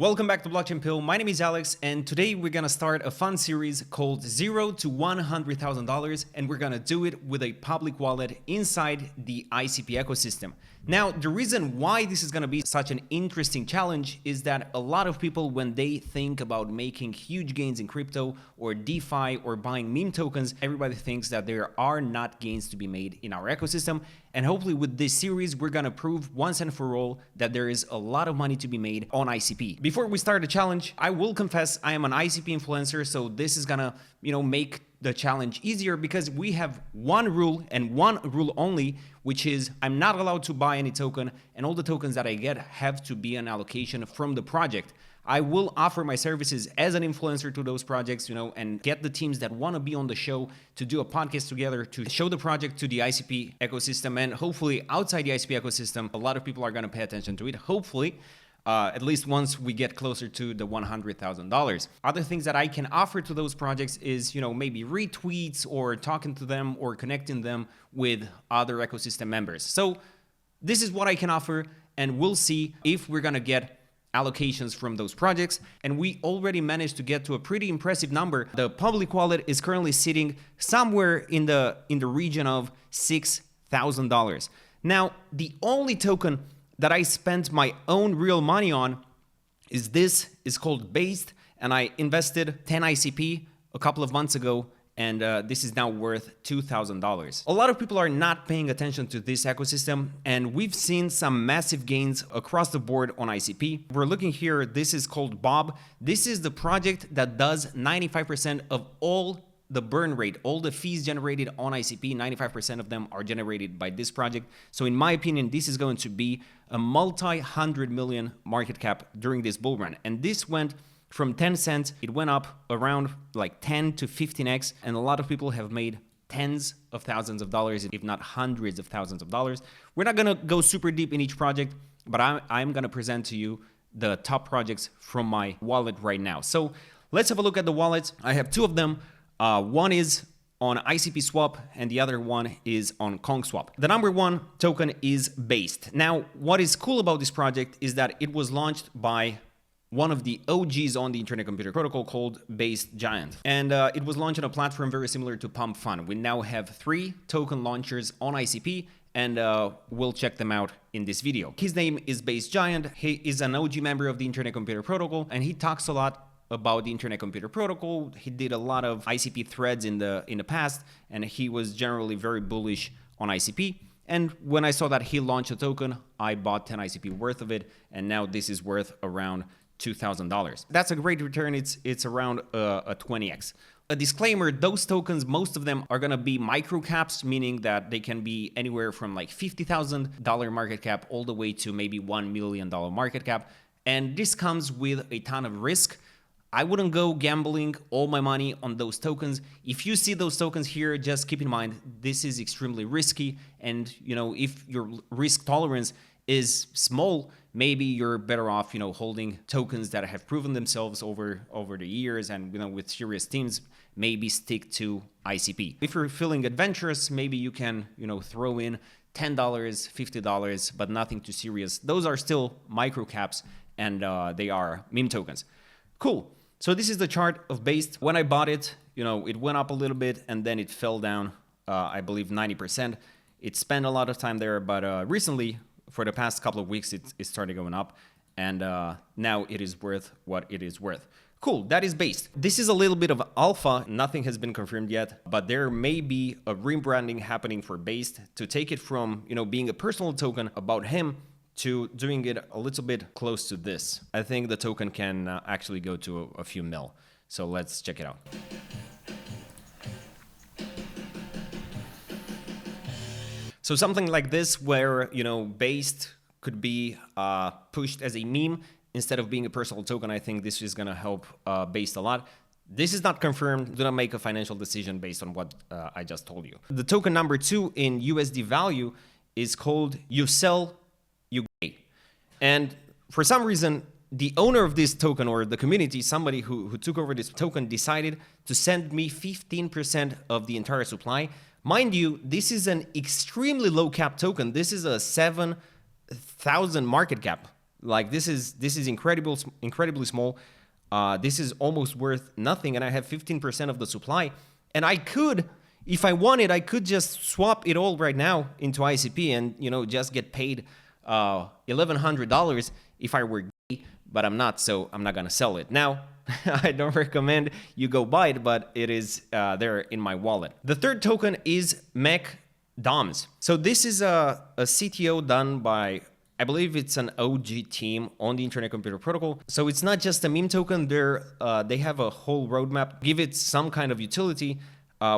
Welcome back to Blockchain Pill. My name is Alex, and today we're gonna start a fun series called $0 to $100,000, and we're gonna do it with a public wallet inside the ICP ecosystem. Now, the reason why this is gonna be such an interesting challenge is that a lot of people, when they think about making huge gains in crypto or DeFi or buying meme tokens, everybody thinks that there are not gains to be made in our ecosystem. And hopefully with this series, we're gonna prove once and for all that there is a lot of money to be made on ICP. Before we start the challenge, I will confess I am an ICP influencer, so this is gonna, make the challenge easier because we have one rule and one rule only, which is I'm not allowed to buy any token, and all the tokens that I get have to be an allocation from the project. I will offer my services as an influencer to those projects, and get the teams that want to be on the show to do a podcast together to show the project to the ICP ecosystem. And hopefully outside the ICP ecosystem, a lot of people are going to pay attention to it. Hopefully, at least once we get closer to the $100,000. Other things that I can offer to those projects is, maybe retweets or talking to them or connecting them with other ecosystem members. So this is what I can offer, and we'll see if we're going to get allocations from those projects, and we already managed to get to a pretty impressive number. The public wallet is currently sitting somewhere in the region of $6,000. Now, the only token that I spent my own real money on is called Based, and I invested 10 ICP a couple of months ago, and this is now worth $2,000. A lot of people are not paying attention to this ecosystem, and we've seen some massive gains across the board on ICP. We're looking here, this is called Bob. This is the project that does 95% of all the burn rate, all the fees generated on ICP, 95% of them are generated by this project. So in my opinion, this is going to be a multi-100 million market cap during this bull run. And this went from 10 cents, it went up around like 10 to 15x, and a lot of people have made tens of thousands of dollars, if not hundreds of thousands of dollars. We're not gonna go super deep in each project, but I'm gonna present to you the top projects from my wallet right now. So let's have a look at the wallets. I have two of them. One is on ICP Swap and the other one is on KongSwap. The number one token is Based. Now, what is cool about this project is that it was launched by one of the OGs on the Internet Computer Protocol called Based Giant. And it was launched on a platform very similar to Pump Fun. We now have 3 token launchers on ICP, and we'll check them out in this video. His name is Based Giant. He is an OG member of the Internet Computer Protocol, and he talks a lot about the Internet Computer Protocol. He did a lot of ICP threads in the past, and he was generally very bullish on ICP. And when I saw that he launched a token, I bought 10 ICP worth of it, and now this is worth around $2,000. That's a great return. It's around a 20x. A disclaimer, those tokens, most of them are going to be micro caps, meaning that they can be anywhere from like $50,000 market cap all the way to maybe $1 million market cap. And this comes with a ton of risk. I wouldn't go gambling all my money on those tokens. If you see those tokens here, just keep in mind, this is extremely risky. And, if your risk tolerance is small, maybe you're better off, holding tokens that have proven themselves over the years and, with serious teams, maybe stick to ICP. If you're feeling adventurous, maybe you can, throw in $10, $50, but nothing too serious. Those are still micro caps, and they are meme tokens. Cool. So this is the chart of Based. When I bought it, it went up a little bit and then it fell down, I believe 90%. It spent a lot of time there, but recently, for the past couple of weeks, it started going up, and now it is worth what it is worth. Cool, that is Based. This is a little bit of alpha. Nothing has been confirmed yet, but there may be a rebranding happening for Based to take it from, being a personal token about him to doing it a little bit close to this. I think the token can actually go to a few mil. So let's check it out. So something like this where, Based could be pushed as a meme instead of being a personal token. I think this is gonna help Based a lot. This is not confirmed. Do not make a financial decision based on what I just told you. The token number 2 in USD value is called USUG. And for some reason, the owner of this token, or the community, somebody who took over this token, decided to send me 15% of the entire supply. Mind you, this is an extremely low cap token. This is a 7,000 market cap. Like this is incredibly small. This is almost worth nothing, and I have 15% of the supply. And I could, if I wanted, I could just swap it all right now into ICP and, you know, just get paid $1,100 if I were gay, but I'm not, so I'm not gonna sell it. Now, I don't recommend you go buy it, but it is there in my wallet. The third token is McDOMs. So this is a CTO done by, I believe it's an OG team on the Internet Computer Protocol. So it's not just a meme token. They have a whole roadmap, give it some kind of utility,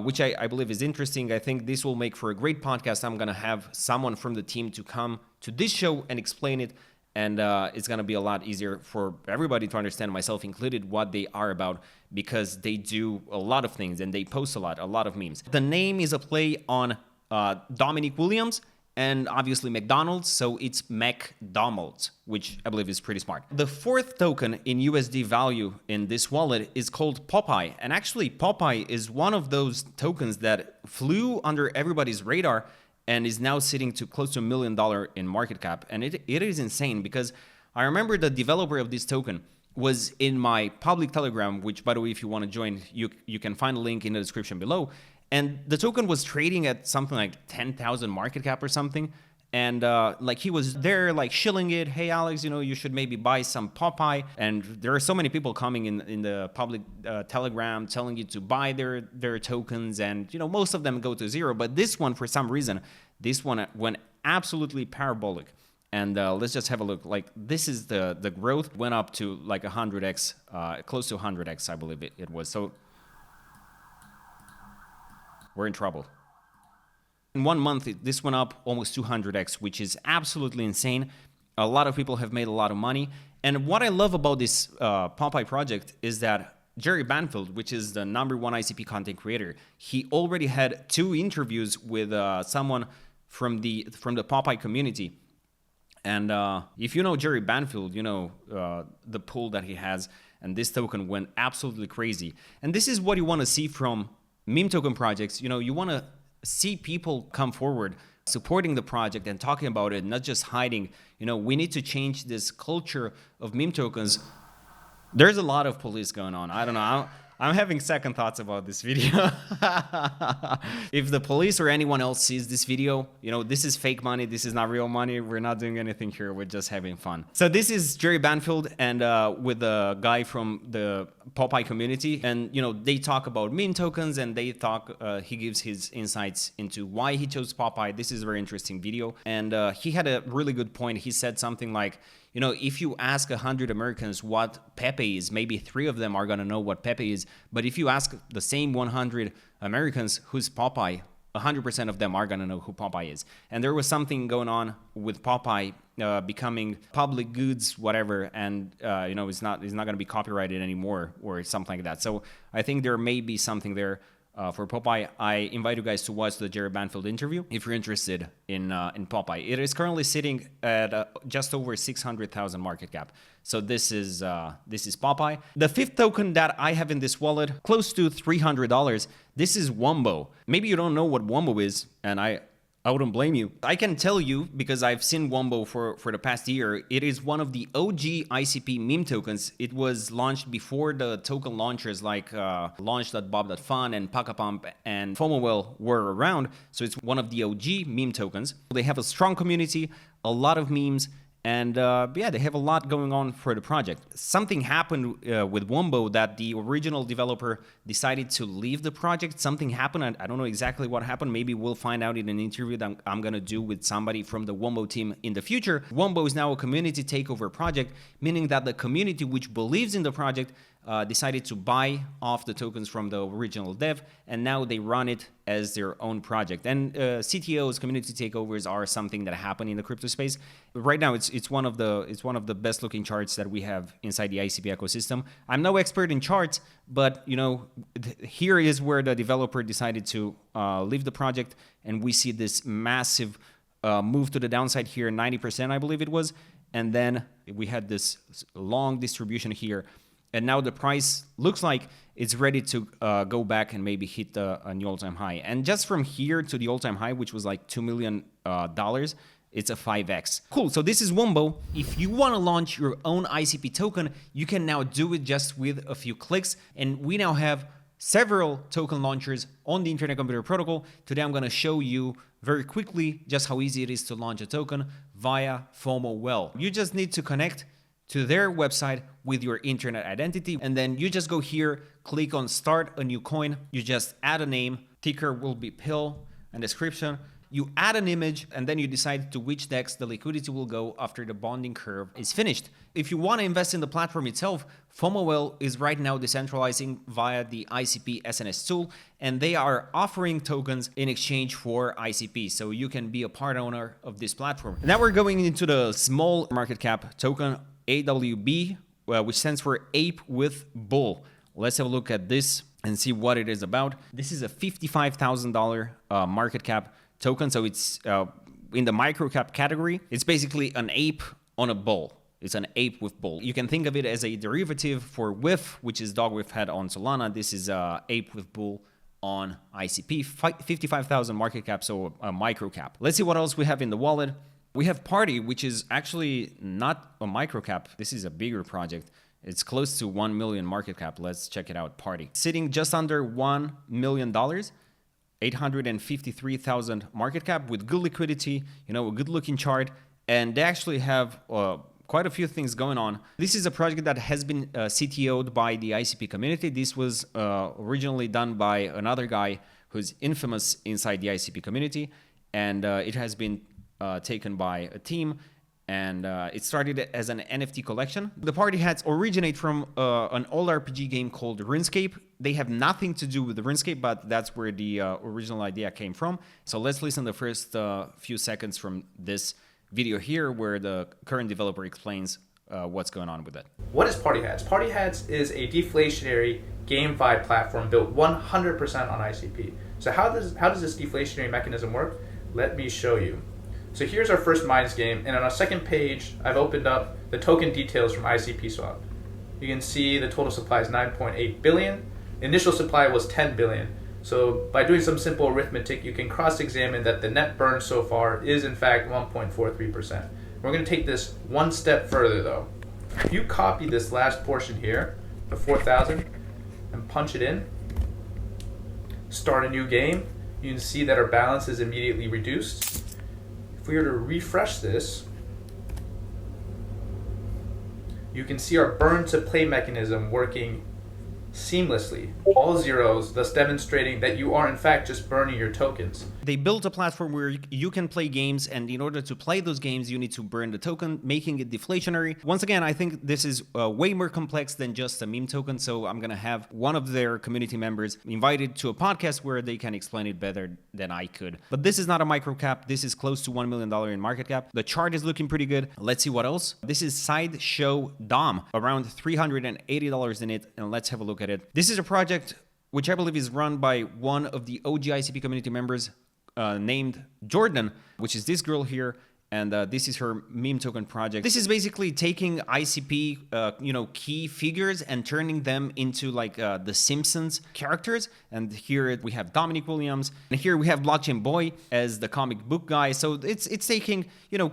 which I believe is interesting. I think this will make for a great podcast. I'm going to have someone from the team to come to this show and explain it. And it's going to be a lot easier for everybody to understand, myself included, what they are about, because they do a lot of things and they post a lot of memes. The name is a play on Dominic Williams and obviously McDonald's, so it's McDonald's, which I believe is pretty smart. The fourth token in USD value in this wallet is called Popeye. And actually, Popeye is one of those tokens that flew under everybody's radar and is now sitting to close to $1 million in market cap. And it is insane, because I remember the developer of this token was in my public Telegram, which, by the way, if you want to join, you can find a link in the description below. And the token was trading at something like 10,000 market cap or something. And like he was there like shilling it. Hey, Alex, you know, you should maybe buy some Popeye. And there are so many people coming in the public Telegram telling you to buy their tokens. And, you know, most of them go to zero. But this one, for some reason, this one went absolutely parabolic. And let's just have a look. Like, this is the growth went up to like 100x, close to 100x, I believe it was. So we're in trouble. In 1 month, this went up almost 200x, which is absolutely insane. A lot of people have made a lot of money. And what I love about this Popeye project is that Jerry Banfield, which is the #1 ICP content creator, he already had 2 interviews with someone from the Popeye community. And if you know Jerry Banfield, you know the pool that he has, and this token went absolutely crazy. And this is what you want to see from meme token projects. You know, you want to see people come forward supporting the project and talking about it, not just hiding. You know, we need to change this culture of meme tokens. There's a lot of police going on. I don't know. I'm having second thoughts about this video. If the police or anyone else sees this video, you know, this is fake money. This is not real money. We're not doing anything here. We're just having fun. So this is Jerry Banfield and with a guy from the Popeye community. And, you know, they talk about meme tokens, and they talk, he gives his insights into why he chose Popeye. This is a very interesting video. And he had a really good point. He said something like, you know, if you ask 100 Americans what Pepe is, maybe 3 of them are going to know what Pepe is. But if you ask the same 100 Americans who's Popeye, 100% of them are going to know who Popeye is. And there was something going on with Popeye becoming public goods, whatever, and you know, it's not going to be copyrighted anymore or something like that. So I think there may be something there for Popeye. I invite you guys to watch the Jerry Banfield interview if you're interested in Popeye. It is currently sitting at just over 600,000 market cap. So this is Popeye. The fifth token that I have in this wallet, close to $300. This is Wumbo. Maybe you don't know what Wumbo is, and I wouldn't blame you. I can tell you, because I've seen Wumbo for the past year. It is one of the OG ICP meme tokens. It was launched before the token launchers like Launch.bob.fun and Pakapump and FomoWell were around. So it's one of the OG meme tokens. They have a strong community, a lot of memes, and yeah, they have a lot going on for the project. Something happened with Wumbo that the original developer decided to leave the project. Something happened. I don't know exactly what happened. Maybe we'll find out in an interview that I'm going to do with somebody from the Wumbo team in the future. Wumbo is now a community takeover project, meaning that the community which believes in the project decided to buy off the tokens from the original dev, and now they run it as their own project. And CTOs, community takeovers, are something that happen in the crypto space. Right now, it's one of the best looking charts that we have inside the ICP ecosystem. I'm no expert in charts, but you know, here is where the developer decided to leave the project, and we see this massive move to the downside here, 90%, I believe it was, and then we had this long distribution here. And now the price looks like it's ready to go back and maybe hit a new all-time high. And just from here to the all-time high, which was like $2 million, it's a 5x. Cool, so this is Wumbo. If you want to launch your own ICP token, you can now do it just with a few clicks. And we now have several token launchers on the Internet Computer Protocol. Today I'm going to show you very quickly just how easy it is to launch a token via FomoWell. You just need to connect to their website with your internet identity, and then you just go here, click on start a new coin. You just add a name, ticker will be PIL, and description. You add an image, and then you decide to which DEX the liquidity will go after the bonding curve is finished. If you want to invest in the platform itself, FomoWell is right now decentralizing via the ICP SNS tool, and they are offering tokens in exchange for ICP, so you can be a part owner of this platform. Now we're going into the small market cap token, AWB, which stands for Ape with Bull. Let's have a look at this and see what it is about. This is a $55,000 market cap token, so it's in the micro cap category. It's basically an ape on a bull. It's an ape with bull. You can think of it as a derivative for WIF, which is dog with head on Solana. This is ape with bull on ICP. 55,000 market cap, so a micro cap. Let's see what else we have in the wallet. We have Party, which is actually not a micro cap. This is a bigger project. It's close to 1 million market cap. Let's check it out. Party. Sitting just under $1 million, 853,000 market cap with good liquidity, a good looking chart. And they actually have quite a few things going on. This is a project that has been CTO'd by the ICP community. This was originally done by another guy who's infamous inside the ICP community. And it has been taken by a team, and it started as an NFT collection. The party hats originate from an old RPG game called RuneScape. They have nothing to do with the RuneScape, but that's where the original idea came from. So let's listen to the first few seconds from this video here, where the current developer explains what's going on with it. What is Party Hats? Party Hats is a deflationary GameFi platform built 100% on ICP. So how does this deflationary mechanism work? Let me show you. So here's our first Minds game, and on our second page, I've opened up the token details from ICP Swap. You can see the total supply is 9.8 billion. Initial supply was 10 billion. So by doing some simple arithmetic, you can cross-examine that the net burn so far is in fact 1.43%. We're going to take this one step further though. If you copy this last portion here, the 4,000, and punch it in, start a new game, you can see that our balance is immediately reduced. If we were to refresh this, you can see our burn to play mechanism working seamlessly, all zeros, thus demonstrating that you are in fact just burning your tokens. They built a platform where you can play games, and in order to play those games, you need to burn the token, making it deflationary. Once again, I think this is way more complex than just a meme token, so I'm gonna have one of their community members invited to a podcast where they can explain it better than I could. But this is not a micro cap. This is close to $1 million in market cap. The chart is looking pretty good. Let's see what else. This is SSDom, around $380 in it, and let's have a look at it. This is a project which I believe is run by one of the OG ICP community members named Jordan, which is this girl here, and this is her meme token project. This is basically taking ICP, key figures and turning them into like the Simpsons characters. And here we have Dominic Williams, and here we have Blockchain Boy as the comic book guy. So it's taking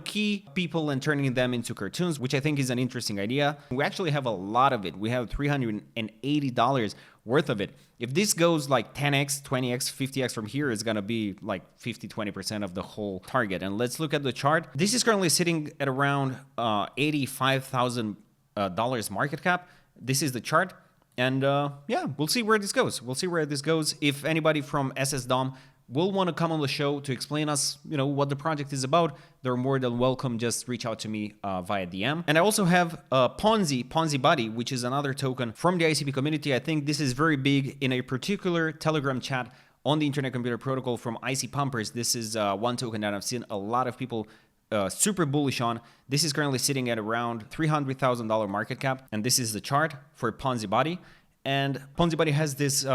key people and turning them into cartoons, which I think is an interesting idea. We actually have a lot of it. We have $380 worth of it. If this goes like 10x, 20x, 50x from here, it's gonna be like 50-20% of the whole target. And let's look at the chart. This is currently sitting at around $85,000 market cap. This is the chart, and yeah, we'll see where this goes. We'll see where this goes. If anybody from SSDom will want to come on the show to explain us, what the project is about, they're more than welcome. Just reach out to me via DM. And I also have Ponzi Buddy, which is another token from the ICP community. I think this is very big in a particular Telegram chat on the Internet Computer Protocol from IC Pumpers. This is one token that I've seen a lot of people super bullish on. This is currently sitting at around $300,000 market cap, and this is the chart for Ponzi Buddy. And Ponzi Buddy has this,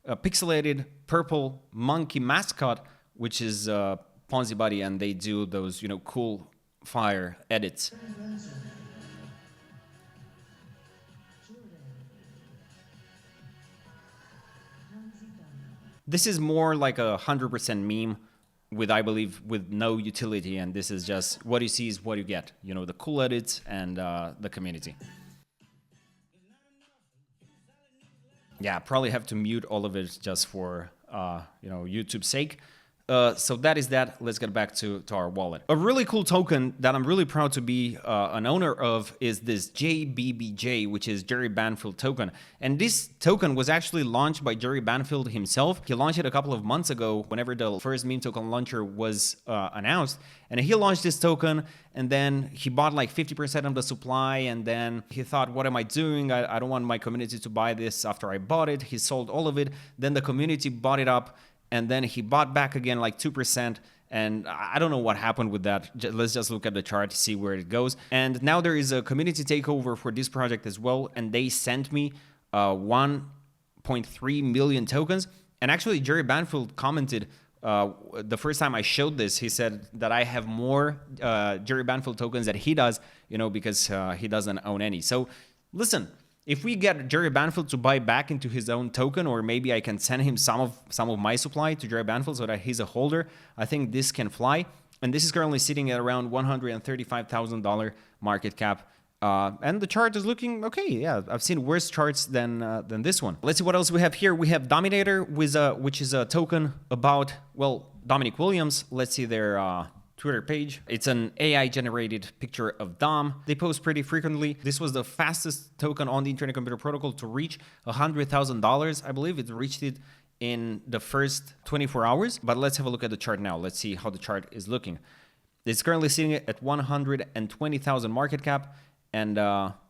a pixelated purple monkey mascot, which is Ponzi Buddy, and they do those, cool fire edits. This is more like a 100% meme with, I believe, with no utility, and this is just what you see is what you get. You know, the cool edits and the community. Yeah, probably have to mute all of it just for YouTube's sake. So that is that. Let's get back to our wallet. A really cool token that I'm really proud to be an owner of is this JBBJ, which is Jerry Banfield token. And this token was actually launched by Jerry Banfield himself. He launched it a couple of months ago whenever the first meme token launcher was announced. And he launched this token, and then he bought like 50% of the supply, and then he thought, what am I doing? I don't want my community to buy this after I bought it. He sold all of it. Then the community bought it up, and then he bought back again like 2%, and I don't know what happened with that. Let's just look at the chart to see where it goes. And now there is a community takeover for this project as well, and they sent me 1.3 million tokens. And actually, Jerry Banfield commented the first time I showed this, he said that I have more Jerry Banfield tokens than he does, because he doesn't own any. So listen, if we get Jerry Banfield to buy back into his own token, or maybe I can send him some of my supply to Jerry Banfield so that he's a holder, I think this can fly. And this is currently sitting at around $135,000 market cap. And the chart is looking okay. Yeah, I've seen worse charts than this one. Let's see what else we have here. We have Dominator, which is a token about, well, Dominic Williams. Let's see their Twitter page. It's an AI-generated picture of Dom. They post pretty frequently. This was the fastest token on the Internet Computer Protocol to reach $100,000. I believe it reached it in the first 24 hours. But let's have a look at the chart now. Let's see how the chart is looking. It's currently sitting at 120,000 market cap, and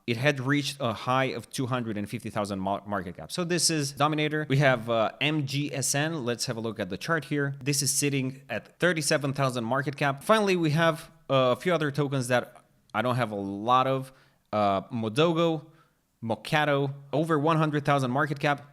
it had reached a high of 250,000 market cap. So this is Dominator. We have MGSN. Let's have a look at the chart here. This is sitting at 37,000 market cap. Finally, we have a few other tokens that I don't have a lot of. Modogo, Mocato, over 100,000 market cap.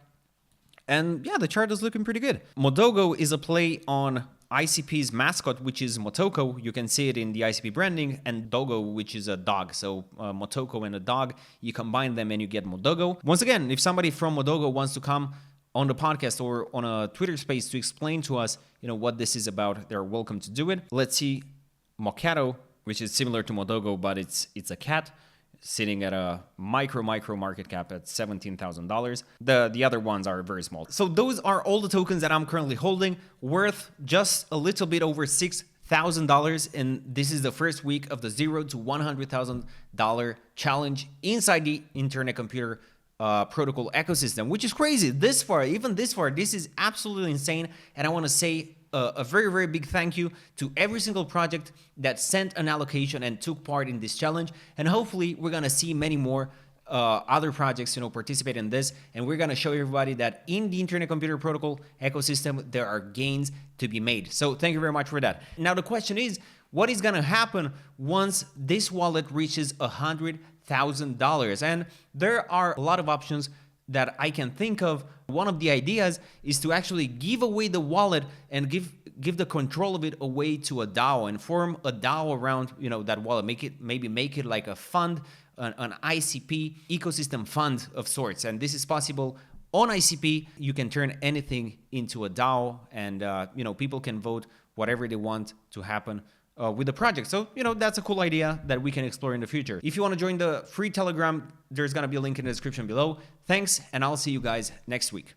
And yeah, the chart is looking pretty good. Modogo is a play on ICP's mascot, which is Motoko. You can see it in the ICP branding, and Dogo, which is a dog. So Motoko and a dog, you combine them and you get Modogo. Once again, if somebody from Modogo wants to come on the podcast or on a Twitter space to explain to us, what this is about, they're welcome to do it. Let's see Mocato, which is similar to Modogo, but it's a cat, sitting at a micro market cap at $17,000. The other ones are very small. So those are all the tokens that I'm currently holding, worth just a little bit over $6,000. And this is the first week of the $0 to $100,000 challenge inside the Internet Computer Protocol ecosystem, which is crazy. Even this far, this is absolutely insane. And I want to say a very, very big thank you to every single project that sent an allocation and took part in this challenge. And hopefully we're going to see many more other projects, participate in this. And we're going to show everybody that in the Internet Computer Protocol ecosystem, there are gains to be made. So thank you very much for that. Now, the question is, what is going to happen once this wallet reaches $100,000? And there are a lot of options that I can think of. One of the ideas is to actually give away the wallet and give the control of it away to a DAO and form a DAO around that wallet. Make it like a fund, an ICP ecosystem fund of sorts. And this is possible on ICP. You can turn anything into a DAO, and people can vote whatever they want to happen with the project. So, that's a cool idea that we can explore in the future. If you want to join the free Telegram, there's going to be a link in the description below. Thanks, and I'll see you guys next week.